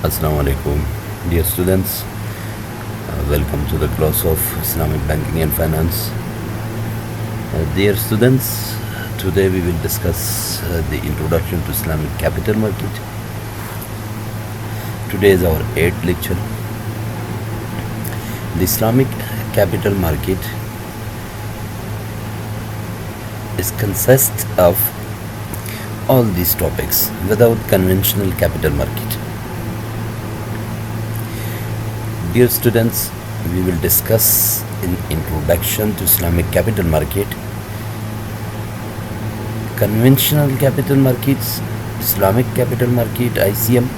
Assalamu alaikum, dear students. Welcome to the class of Islamic Banking and Finance. Dear students, today we will discuss the introduction to Islamic capital market. Today is our 8th lecture. The Islamic capital market consists of all these topics without conventional capital market. Dear students, we will discuss in introduction to Islamic capital market, conventional capital markets, Islamic capital market ICM,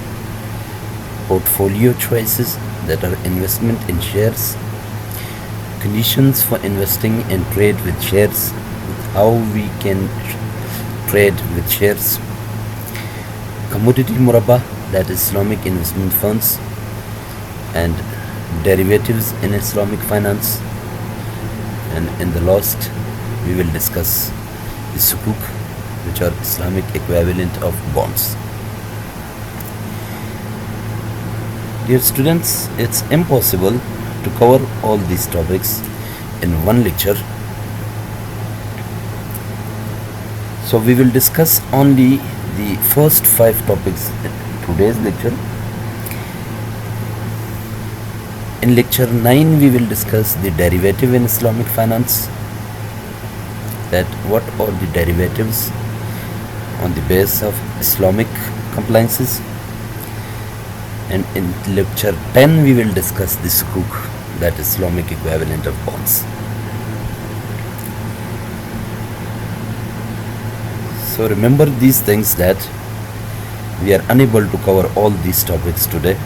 portfolio choices that are investment in shares, conditions for investing and trade with shares, how we can trade with shares, commodity murabba, that is Islamic investment funds, and derivatives in Islamic finance. And in the last we will discuss the sukuk, which are Islamic equivalent of bonds. Dear students, it's impossible to cover all these topics in one lecture, so we will discuss only the first 5 topics in today's lecture. In lecture 9 we will discuss the derivative in Islamic finance, that what are the derivatives on the basis of Islamic compliances. And in lecture 10 we will discuss the sukuk, that is Islamic equivalent of bonds. So remember these things, that we are unable to cover all these topics today.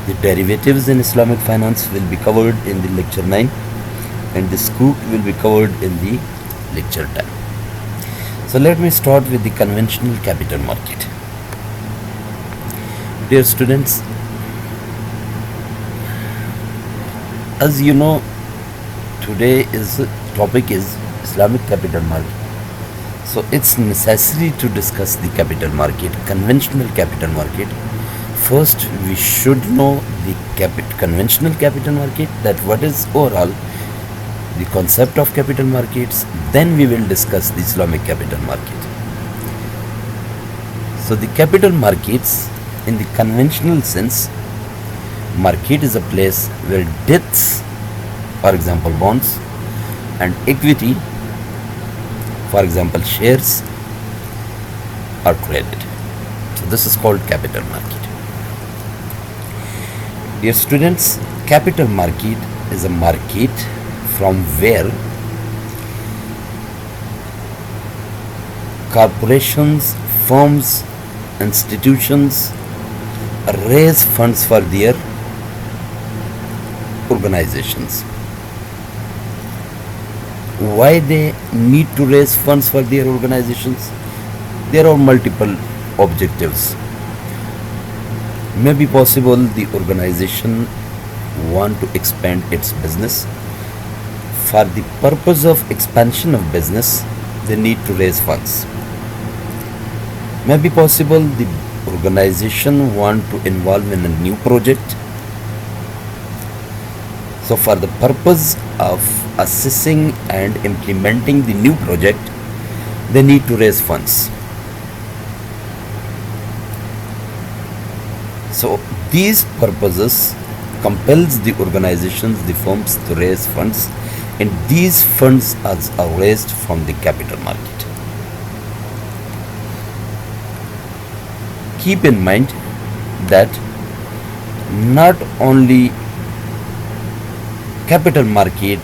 The derivatives in Islamic finance will be covered in the lecture 9, and the sukuk will be covered in the lecture 10. So let me start with the conventional capital market. Dear students, as you know, today's topic is Islamic capital market. So it's necessary to discuss the capital market, conventional capital market. First, we should know the conventional capital market, that what is overall the concept of capital markets. Then we will discuss the Islamic capital market. So the capital markets, in the conventional sense, market is a place where debts, for example bonds, and equity, for example shares, are traded. So this is called capital market. Dear students, capital market is a market from where corporations, firms, institutions raise funds for their organizations. Why they need to raise funds for their organizations? There are multiple objectives. May be possible the organization want to expand its business. For the purpose of expansion of business, they need to raise funds. May be possible the organization want to involve in a new project. So for the purpose of assessing and implementing the new project, they need to raise funds. So these purposes compels the organizations, the firms, to raise funds, and these funds are raised from the capital market. Keep in mind that not only capital market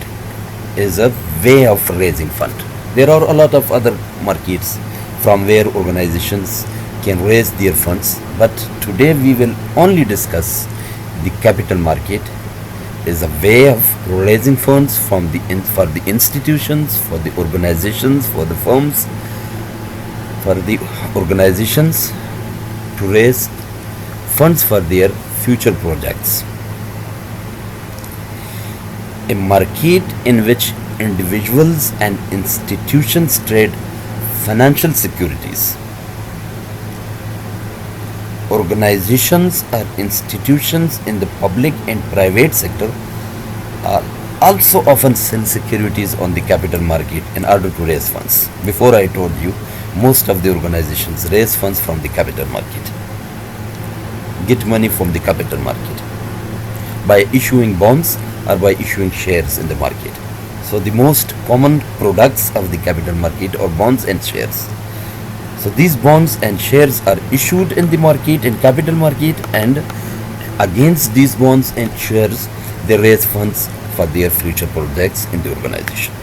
is a way of raising fund. There are a lot of other markets from where organizations can raise their funds, but today we will only discuss the capital market is a way of raising funds for the institutions, for the organizations, for the firms, for the organizations to raise funds for their future projects. A market in which individuals and institutions trade financial securities Organizations or institutions in the public and private sector are also often sell securities on the capital market in order to raise funds. Before I told you, most of the organizations raise funds from the capital market, get money from the capital market by issuing bonds or by issuing shares in the market. So the most common products of the capital market are bonds and shares. So these bonds and shares are issued in the market, in capital market, and against these bonds and shares, they raise funds for their future projects in the organization.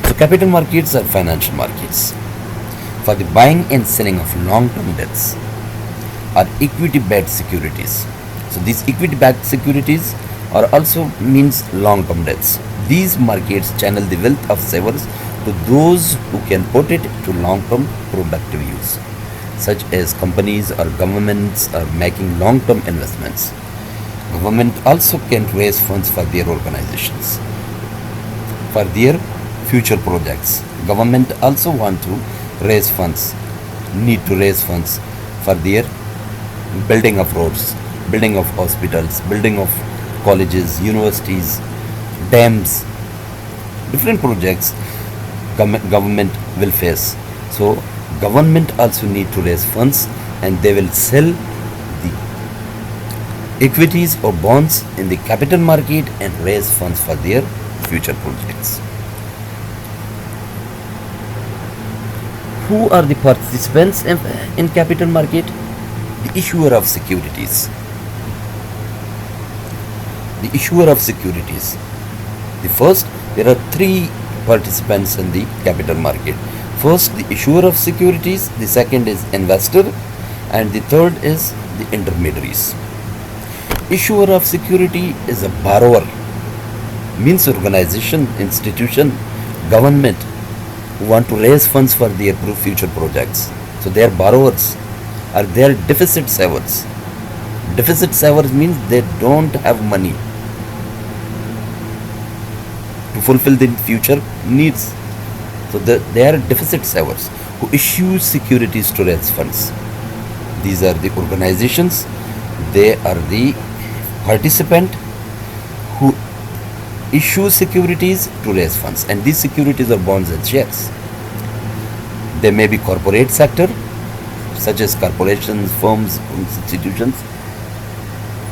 So capital markets are financial markets for the buying and selling of long-term debts or equity-backed securities. So these equity-backed securities are also means long-term debts. These markets channel the wealth of savers to those who can put it to long-term productive use, such as companies or governments are making long-term investments. Government also can raise funds for their organizations, for their future projects. Government also want to raise funds, need to raise funds for their building of roads, building of hospitals, building of colleges, universities, dams, different projects government will face. So government also need to raise funds, and they will sell the equities or bonds in the capital market and raise funds for their future projects. Who are the participants in capital market? The issuer of securities. The issuer of securities. The first, there are three participants in the capital market. First, the issuer of securities, the second is investor, and the third is the intermediaries. Issuer of security is a borrower, means organization, institution, government who want to raise funds for their future projects. So they are borrowers, or they are deficit savers. Deficit savers means they don't have money to fulfill the future needs. So they are deficit savers who issue securities to raise funds. These are the organizations. They are the participant who issue securities to raise funds, and these securities are bonds and shares. They may be corporate sector, such as corporations, firms, institutions,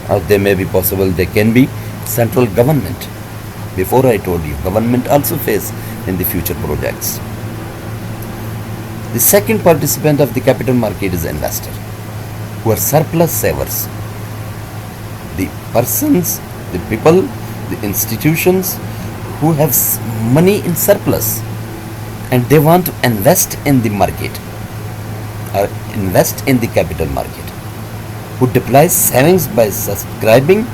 or they may be possible, they can be central government. Before I told you, government also face in the future projects. The second participant of the capital market is investor, who are surplus savers. The persons, the people, the institutions who have money in surplus and they want to invest in the market or invest in the capital market, who deploy savings by subscribing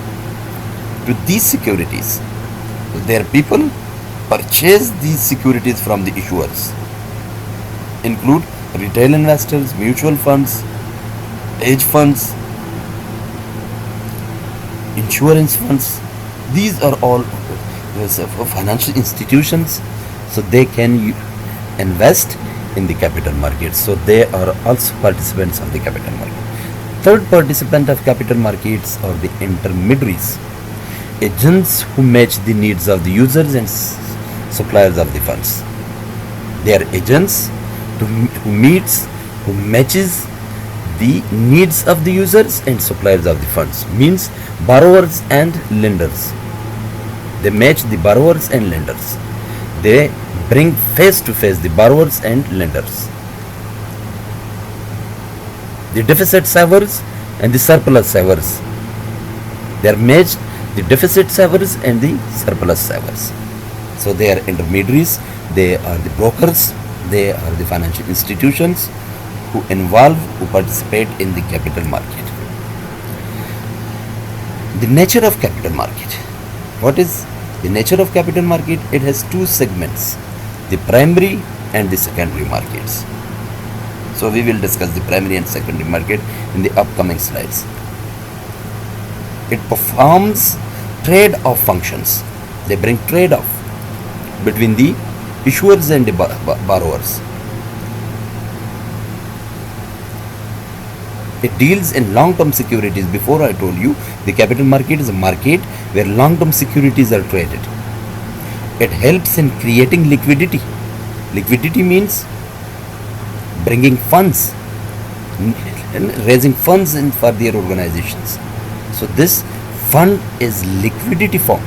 to these securities. Their people purchase these securities from the issuers, include retail investors, mutual funds, hedge funds, insurance funds. These are all financial institutions, so they can invest in the capital market. So they are also participants of the capital market. Third participant of capital markets are the intermediaries, agents who match the needs of the users and suppliers of the funds. They are agents who matches the needs of the users and suppliers of the funds, means borrowers and lenders. They match the borrowers and lenders. They bring face to face the borrowers and lenders. The deficit savers and the surplus savers. They are matched, the deficit savers and the surplus savers. So they are intermediaries, they are the brokers, they are the financial institutions who participate in the capital market. The nature of capital market. What is the nature of capital market? It has two segments, the primary and the secondary markets. So we will discuss the primary and secondary market in the upcoming slides. It performs trade-off functions. They bring trade-off between the issuers and the borrowers. It deals in long-term securities. Before I told you, the capital market is a market where long-term securities are traded. It helps in creating liquidity. Liquidity means bringing funds and raising funds in for their organizations. So this fund is liquidity form.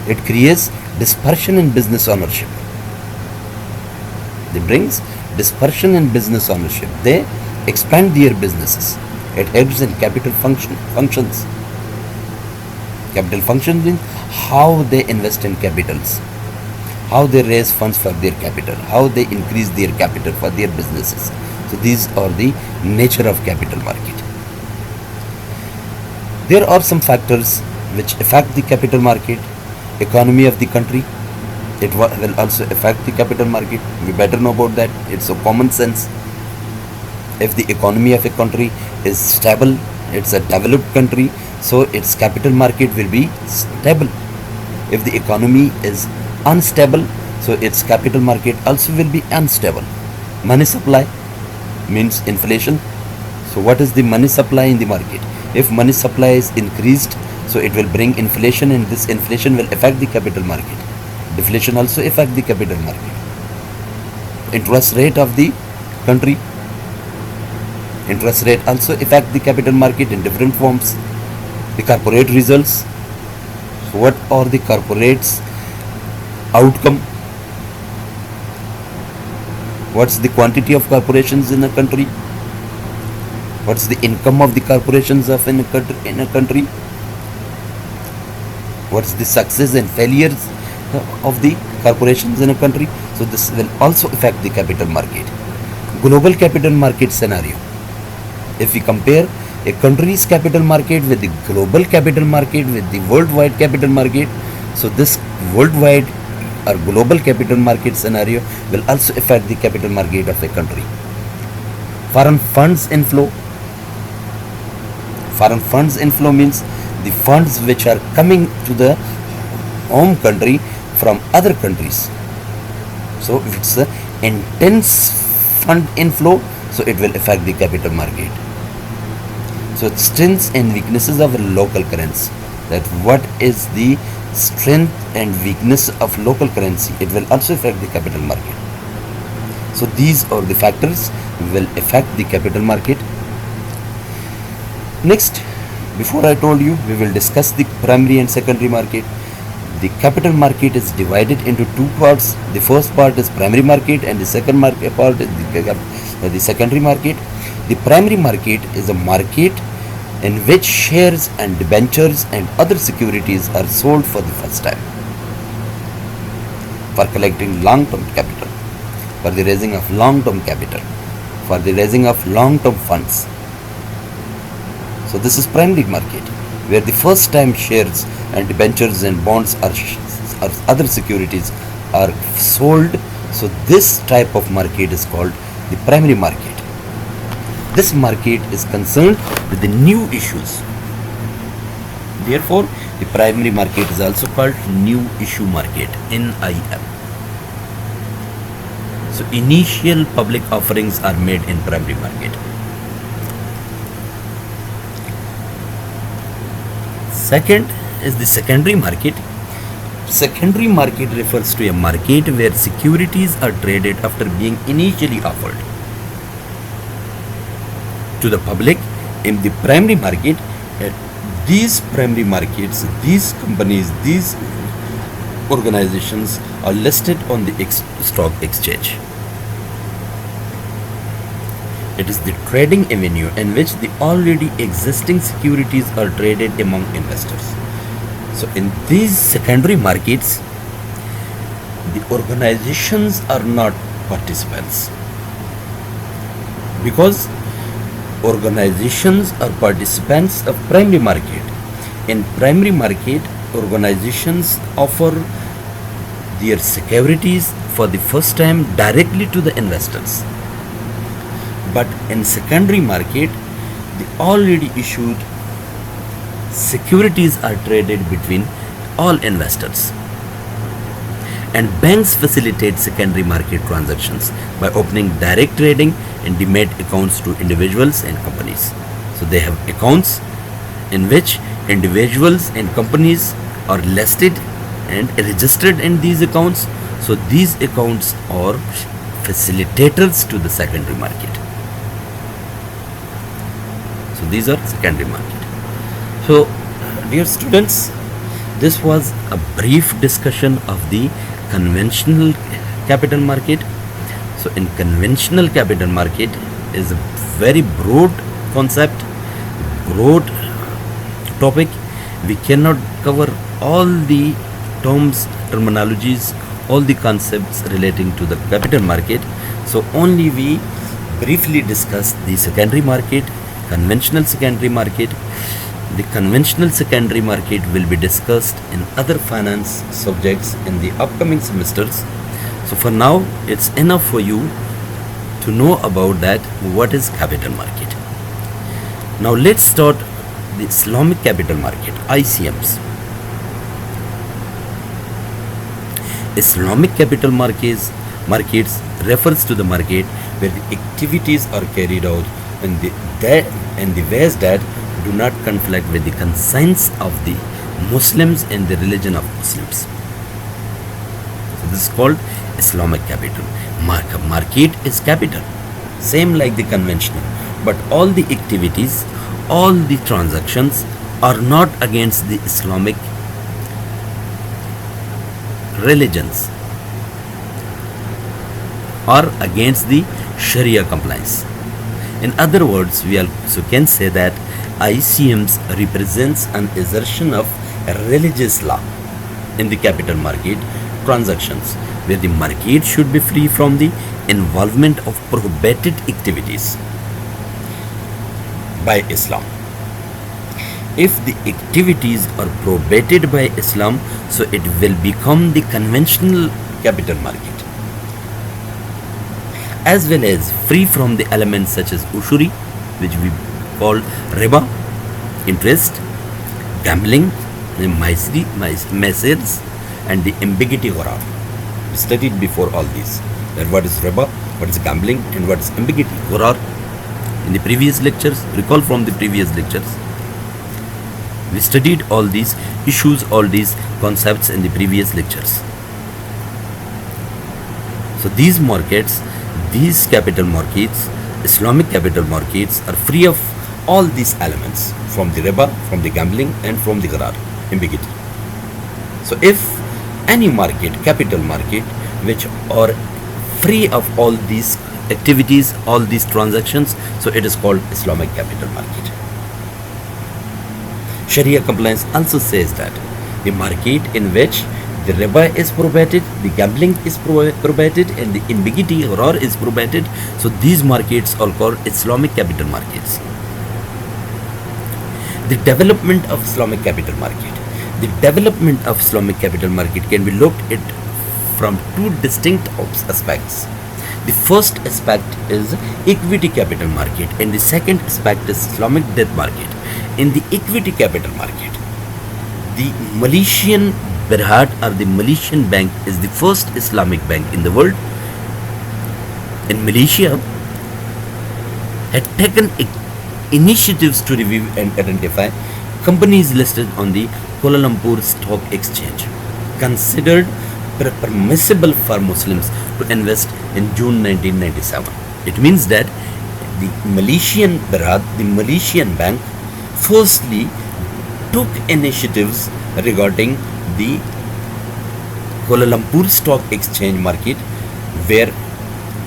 It creates dispersion in business ownership. It brings dispersion in business ownership. They expand their businesses. It helps in capital functions. Capital functions means how they invest in capitals, how they raise funds for their capital, how they increase their capital for their businesses. So these are the nature of capital market. There are some factors which affect the capital market. Economy of the country, it will also affect the capital market. We better know about that. It's a common sense. If the economy of a country is stable, it's a developed country, so its capital market will be stable. If the economy is unstable, so its capital market also will be unstable. Money supply means inflation. So what is the money supply in the market? If money supply is increased, so it will bring inflation, and this inflation will affect the capital market. Deflation also affect the capital market. Interest rate of the country, interest rate also affect the capital market in different forms. The corporate results. So what are the corporates outcome? What's the quantity of corporations in a country? What's the income of the corporations of in a country? What's the success and failures of the corporations in a country? So this will also affect the capital market. Global capital market scenario. If we compare a country's capital market with the global capital market, with the worldwide capital market, so this worldwide or global capital market scenario will also affect the capital market of a country. Foreign funds inflow. Foreign funds inflow means the funds which are coming to the home country from other countries. So if it's an intense fund inflow, so it will affect the capital market. So strengths and weaknesses of local currency. That what is the strength and weakness of local currency, it will also affect the capital market. So these are the factors will affect the capital market. Next, before I told you, we will discuss the primary and secondary market. The capital market is divided into two parts. The first part is primary market, and the second market part is the secondary market. The primary market is a market in which shares and debentures and other securities are sold for the first time for collecting long-term capital, for the raising of long-term capital, for the raising of long-term funds. So this is primary market, where the first time shares and debentures and bonds or other securities are sold. So this type of market is called the primary market. This market is concerned with the new issues. Therefore, the primary market is also called new issue market, NIM. So initial public offerings are made in primary market. Second is the secondary market. Secondary market refers to a market where securities are traded after being initially offered to the public. In the primary market, these primary markets, these companies, these organizations are listed on the stock exchange. It is the trading avenue in which the already existing securities are traded among investors. So in these secondary markets, the organizations are not participants, because organizations are participants of primary market. In primary market, organizations offer their securities for the first time directly to the investors. But in secondary market, the already issued securities are traded between all investors. And banks facilitate secondary market transactions by opening direct trading and demat accounts to individuals and companies. So they have accounts in which individuals and companies are listed and registered in these accounts. So these accounts are facilitators to the secondary market. So these are secondary market. So dear students, this was a brief discussion of the conventional capital market. So in conventional capital market is a very broad concept, broad topic. We cannot cover all the terms, terminologies, all the concepts relating to the capital market. So only we briefly discuss the secondary market, conventional secondary market. The conventional secondary market will be discussed in other finance subjects in the upcoming semesters. So for now, it's enough for you to know about that, what is capital market. Now let's start the Islamic capital market, ICMs. Islamic capital markets refers to the market where the activities are carried out in the ways that do not conflict with the conscience of the Muslims and the religion of Muslims. So this is called Islamic capital. Market is capital, same like the conventional, but all the activities, all the transactions are not against the Islamic religions or against the Sharia compliance. In other words, we also can say that ICMs represents an assertion of religious law in the capital market transactions, where the market should be free from the involvement of prohibited activities by Islam. If the activities are prohibited by Islam, so it will become the conventional capital market, as well as free from the elements such as ushuri, which we call riba, interest, gambling, messages, and the ambiguity gharar. We studied before all these, that what is riba, what is gambling, and what is ambiguity gharar in the previous lectures. Recall from the previous lectures, we studied all these issues, all these concepts in the previous lectures. So these markets, these capital markets, Islamic capital markets, are free of all these elements, from the riba, from the gambling, and from the gharar, ambiguity. So if any market, capital market, which are free of all these activities, all these transactions, so it is called Islamic capital market. Sharia compliance also says that the market in which the riba is prohibited, the gambling is prohibited, and the ambiguity gharar is prohibited, so these markets are called Islamic capital markets. The development of Islamic capital market. The development of Islamic capital market can be looked at from two distinct aspects. The first aspect is equity capital market, and the second aspect is Islamic debt market. In the equity capital market, the Malaysian Berhad, or the Malaysian Bank, is the first Islamic bank in the world. In Malaysia, had taken initiatives to review and identify companies listed on the Kuala Lumpur Stock Exchange, considered permissible for Muslims to invest in June 1997. It means that the Malaysian Berhad, the Malaysian Bank, firstly took initiatives regarding the Kuala Lumpur Stock Exchange market, where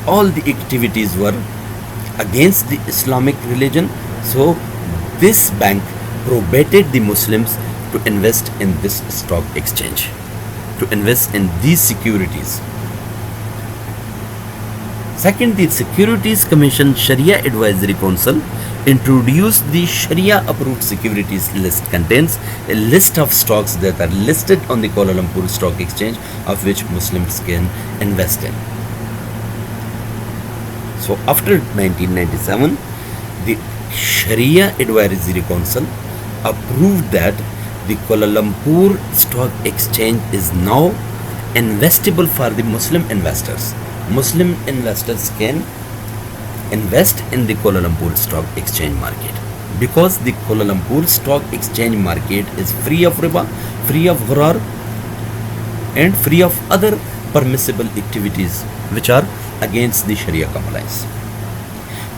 all the activities were against the Islamic religion. So this bank prohibited the Muslims to invest in this stock exchange, to invest in these securities. Second, the Securities Commission Sharia Advisory Council introduced the Sharia approved securities list. Contains a list of stocks that are listed on the Kuala Lumpur Stock Exchange, of which Muslims can invest in. So after 1997, the Sharia Advisory Council approved that the Kuala Lumpur Stock Exchange is now investable for the Muslim investors. Muslim investors can invest in the Kuala Lumpur Stock Exchange market because the Kuala Lumpur Stock Exchange market is free of riba, free of gharar, and free of other permissible activities which are against the Sharia compliance.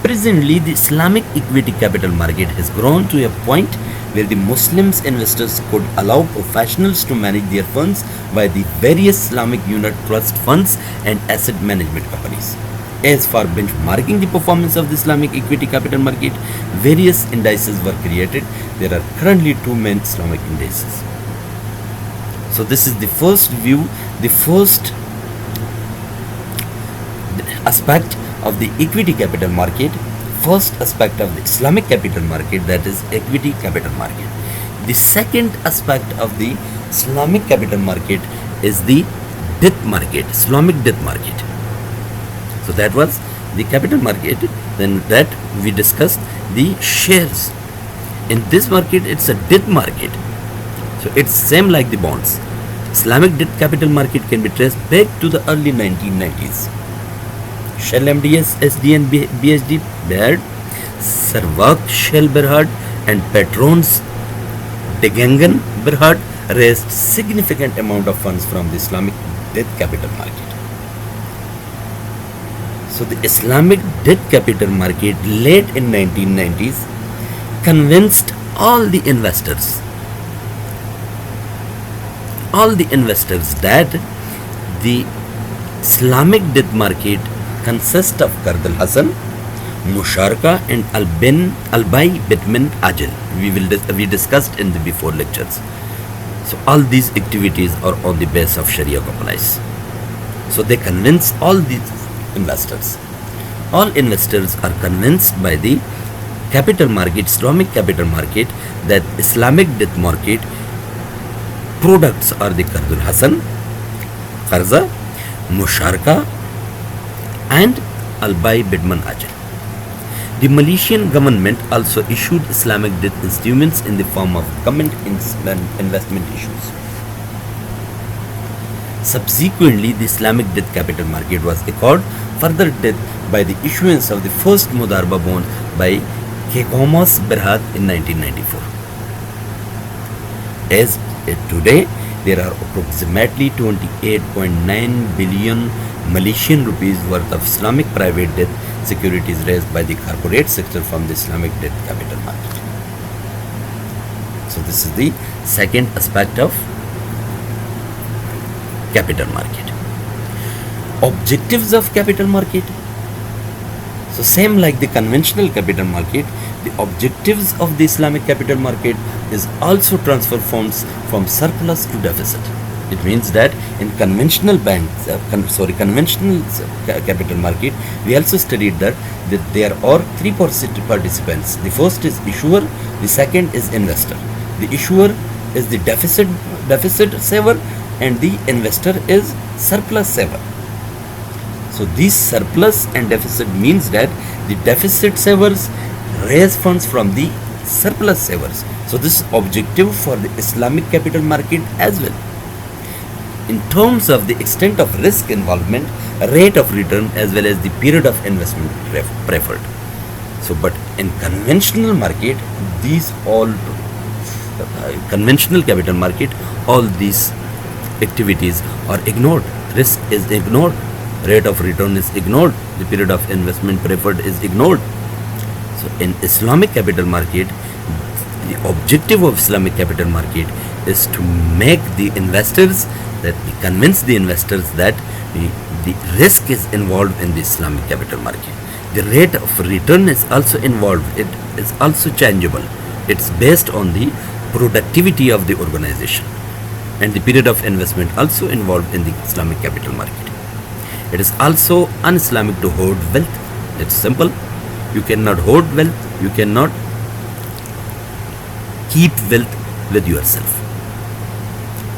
Presently, the Islamic equity capital market has grown to a point where the Muslims investors could allow professionals to manage their funds by the various Islamic unit trust funds and asset management companies. As for benchmarking the performance of the Islamic equity capital market, various indices were created. There are currently two main Islamic indices. So this is the first view, the first aspect of the equity capital market, first aspect of the Islamic capital market, that is equity capital market. The second aspect of the Islamic capital market is the debt market, Islamic debt market. So that was the capital market. Then that we discussed the shares. In this market, it's a debt market. So it's same like the bonds. Islamic debt capital market can be traced back to the early 1990s. Shell MDS, SDN, BSD, Baird, Sarwak, Shell Berhad, and Patrons Degangan Berhad raised significant amount of funds from the Islamic debt capital market. So the Islamic debt capital market late in 1990s convinced all the investors that the Islamic debt market consists of Qard al-Hasan, Musharaka, and Al-Bai Bitmin Ajil. We discussed in the before lectures. So all these activities are on the base of Sharia compliance. So they convince all these investors. All investors are convinced by the capital market, Islamic capital market, that Islamic debt market products are the Qard al-Hasan, Qarza, Musharaka, and Al-Bai Bidman Ajal. The Malaysian government also issued Islamic debt instruments in the form of government investment issues. Subsequently, the Islamic debt capital market was accorded further depth by the issuance of the first Mudarba bond by Kekomos Berhad in 1994. As today, there are approximately 28.9 billion Malaysian rupees worth of Islamic private debt securities raised by the corporate sector from the Islamic debt capital market. So this is the second aspect of capital market. Objectives of capital market. So same like the conventional capital market, the objectives of the Islamic capital market is also transfer funds from surplus to deficit. It means that in conventional conventional capital market, we also studied that there are three participants. The first is issuer, the second is investor. The issuer is the deficit saver, and the investor is surplus saver. So these surplus and deficit means that the deficit savers raise funds from the surplus savers. So this is objective for the Islamic capital market as well. In terms of the extent of risk involvement, rate of return, as well as the period of investment preferred. So, but in conventional market, these all conventional capital market, all these activities are ignored. Risk is ignored, rate of return is ignored, the period of investment preferred is ignored. So, in Islamic capital market, the objective of Islamic capital market is to make the investors convince the investors that the risk is involved in the Islamic capital market. The rate of return is also involved. It is also changeable. It's based on the productivity of the organization, and the period of investment also involved in the Islamic capital market. It is also un-Islamic to hoard wealth. It's simple. You cannot hoard wealth. You cannot keep wealth with yourself.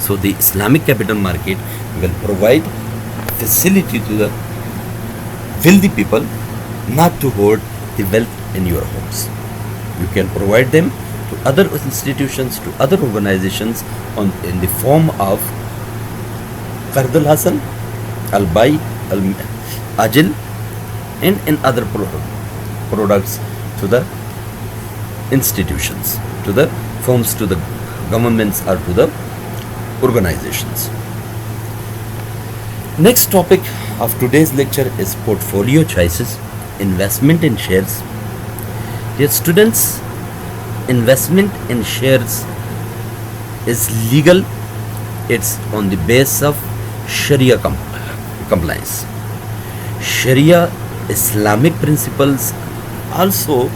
So the Islamic capital market will provide facility to the wealthy people not to hoard the wealth in your homes. You can provide them to other institutions, to other organizations in the form of Qard al-Hasan, al-Bay, al-Ajil, and in other products to the institutions, to the firms, to the governments, or to the organizations. Next topic of today's lecture is portfolio choices, investment in shares. Dear students, investment in shares is legal. It's on the basis of Sharia compliance. Sharia Islamic principles also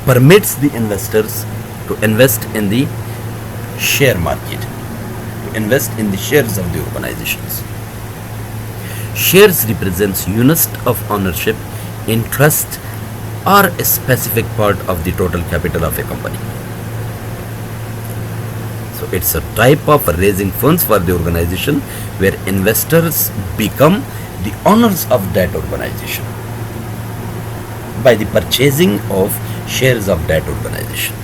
permits the investors to invest in the share market, to invest in the shares of the organizations. Shares represents units of ownership, interest, or a specific part of the total capital of a company. So it's a type of raising funds for the organization where investors become the owners of that organization by the purchasing of shares of that organization.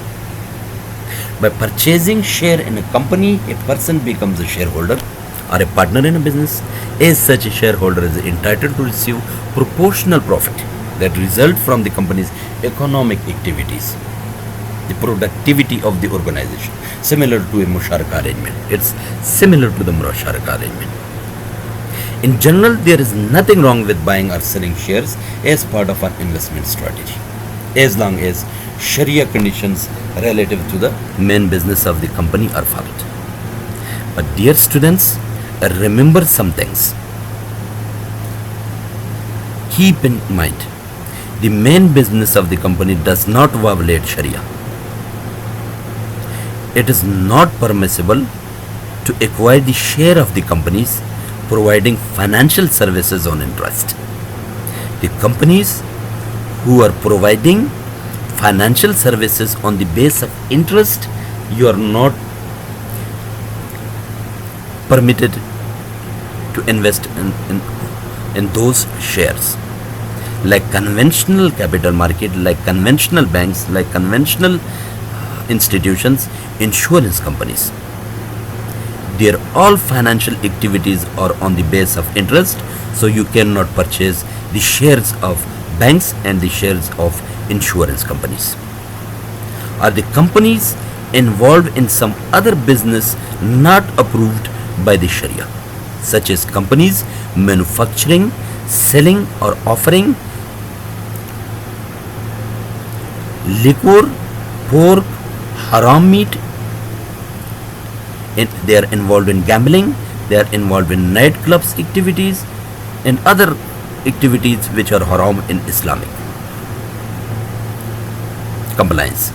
By purchasing share in a company, a person becomes a shareholder or a partner in a business. As such, a shareholder is entitled to receive proportional profit that result from the company's economic activities, the productivity of the organization, similar to a musharaka arrangement. It's similar to the musharaka arrangement. In general, there is nothing wrong with buying or selling shares as part of our investment strategy, as long as Sharia conditions relative to the main business of the company are followed. But dear students, remember some things. Keep in mind, the main business of the company does not violate Sharia. It is not permissible to acquire the share of the companies providing financial services on interest. The companies who are providing financial services on the base of interest, you are not permitted to invest in those shares. Like conventional capital market, like conventional banks, like conventional institutions, insurance companies, their all financial activities are on the base of interest, so you cannot purchase the shares of banks and the shares of insurance companies. Are the companies involved in some other business not approved by the Sharia, such as companies manufacturing, selling, or offering liquor, pork, haram meat, and they are involved in gambling, they are involved in nightclubs activities and other activities which are haram in Islamic compliance.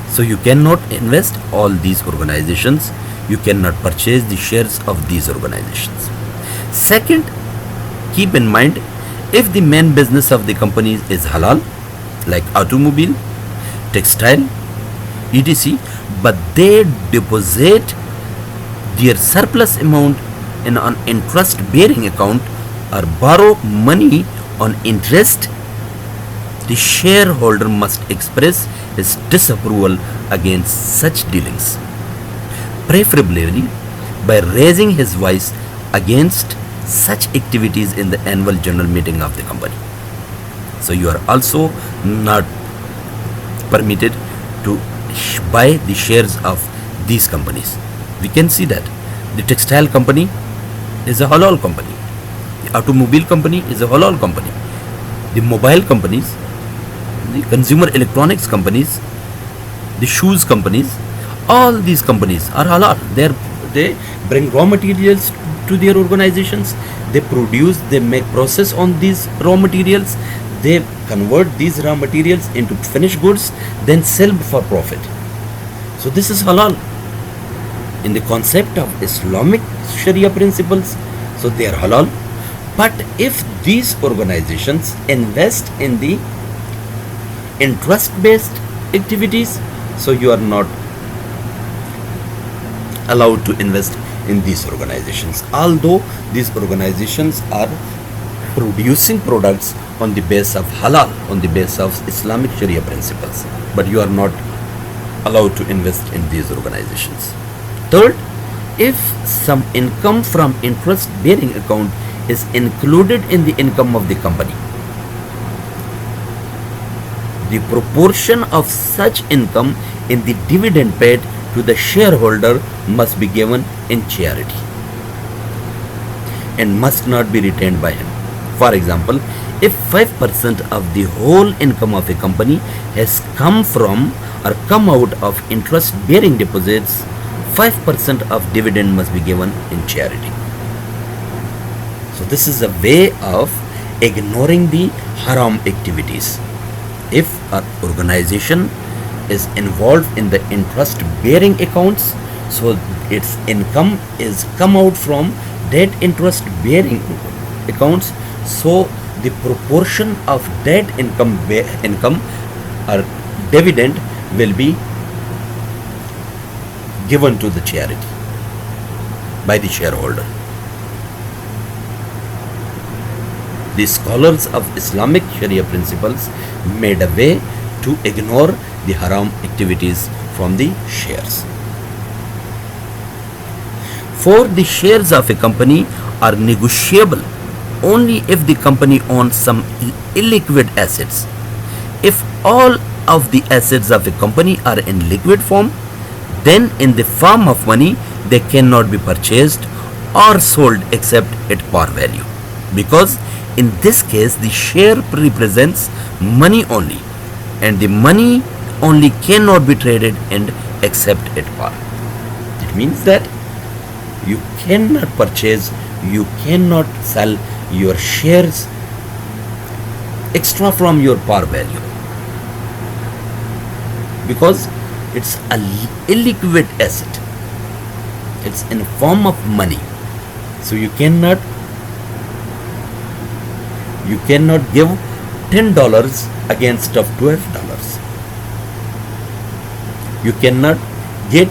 So you cannot invest all these organizations, you cannot purchase the shares of these organizations. Second, keep in mind, if the main business of the company is halal, like automobile, textile, etc., but they deposit their surplus amount in an interest bearing account or borrow money on interest, the shareholder must express his disapproval against such dealings, preferably by raising his voice against such activities in the annual general meeting of the company. So you are also not permitted to buy the shares of these companies. We can see that the textile company is a halal company, the automobile company is a halal company, the mobile companies, the consumer electronics companies, the shoes companies, all these companies are halal. They bring raw materials to their organizations, they produce, they make process on these raw materials, they convert these raw materials into finished goods, then sell for profit. So this is halal in the concept of Islamic Sharia principles. So they are halal. But if these organizations invest in the interest-based activities, so you are not allowed to invest in these organizations, although these organizations are producing products on the base of halal, on the base of Islamic Sharia principles, but you are not allowed to invest in these organizations. Third, if some income from interest bearing account is included in the income of the company, the proportion of such income in the dividend paid to the shareholder must be given in charity and must not be retained by him. For example, if 5% of the whole income of a company has come from or come out of interest bearing deposits, 5% of dividend must be given in charity. So this is a way of ignoring the haram activities. If an organization is involved in the interest bearing accounts, so its income is come out from that interest bearing accounts, so the proportion of that income or dividend will be given to the charity by the shareholder. The scholars of Islamic Sharia principles made a way to ignore the haram activities from the shares. For the shares of a company are negotiable only if the company owns some illiquid assets. If all of the assets of a company are in liquid form, then in the form of money they cannot be purchased or sold except at par value, because in this case the share represents money only, and the money only cannot be traded and except at par. It means that you cannot purchase, you cannot sell your shares extra from your par value, because it's a illiquid asset. It's in form of money. So you cannot give $10 against of $12. You cannot get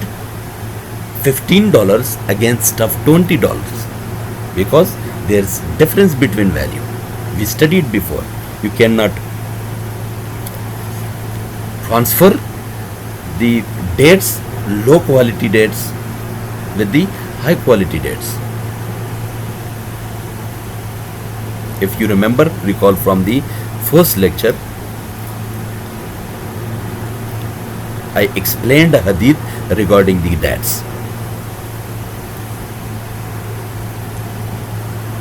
$15 against of $20, because there's difference between value. We studied before. You cannot transfer the dates, low quality dates with the high quality dates. If you recall from the first lecture, I explained a hadith regarding the dates.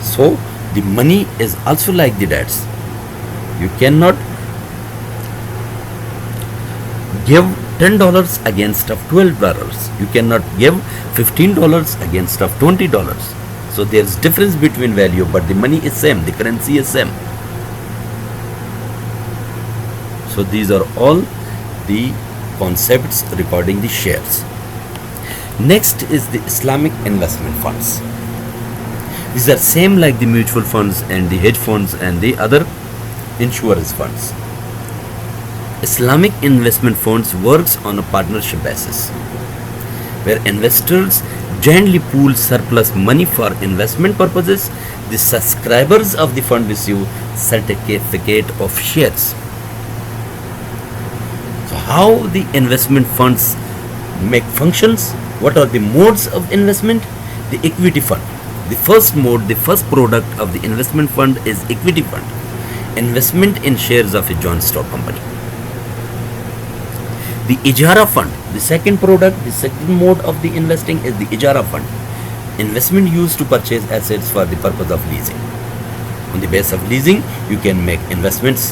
So the money is also like the dates. You cannot give $10 against of $12. You cannot give $15 against of $20. So there is difference between value, but the money is same, the currency is same. So these are all the concepts regarding the shares. Next is the Islamic investment funds. These are same like the mutual funds and the hedge funds and the other insurance funds. Islamic investment funds works on a partnership basis, where investors jointly pool surplus money for investment purposes. The subscribers of the fund receive certificate of shares. So how the investment funds make functions? What are the modes of investment? The equity fund. The first mode, the first product of the investment fund is equity fund. Investment in shares of a joint stock company. The Ijara fund, the second product, the second mode of the investing is the Ijara fund. Investment used to purchase assets for the purpose of leasing. On the basis of leasing, you can make investments.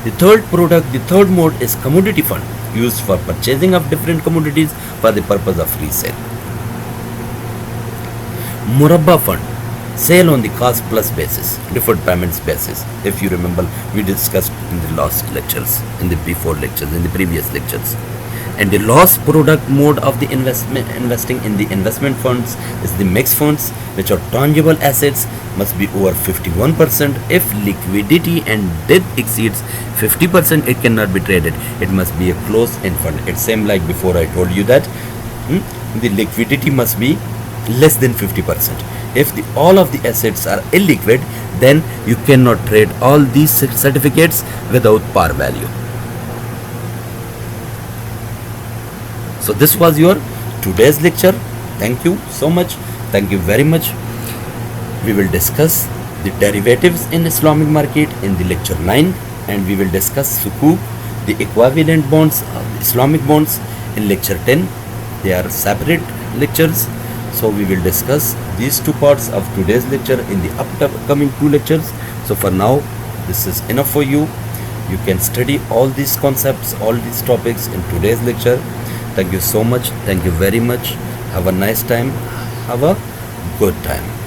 The third product, the third mode is commodity fund, used for purchasing of different commodities for the purpose of resale. Murabba fund, sale on the cost plus basis, deferred payments basis. If you remember, we discussed in the last lectures, in the previous lectures. And the last product mode of the investing in the investment funds is the mixed funds, which are tangible assets, must be over 51%. If liquidity and debt exceeds 50%, it cannot be traded. It must be a closed-end fund. It's same like before I told you that the liquidity must be less than 50%. If all of the assets are illiquid, then you cannot trade all these certificates without par value. So this was your today's lecture. Thank you so much. Thank you very much. We will discuss the derivatives in Islamic market in the lecture 9, and we will discuss sukuk, the equivalent bonds, Islamic bonds, in lecture 10. They are separate lectures. So we will discuss these two parts of today's lecture in the upcoming two lectures. So for now, this is enough for you. You can study all these concepts, all these topics in today's lecture. Thank you so much. Thank you very much. Have a nice time. Have a good time.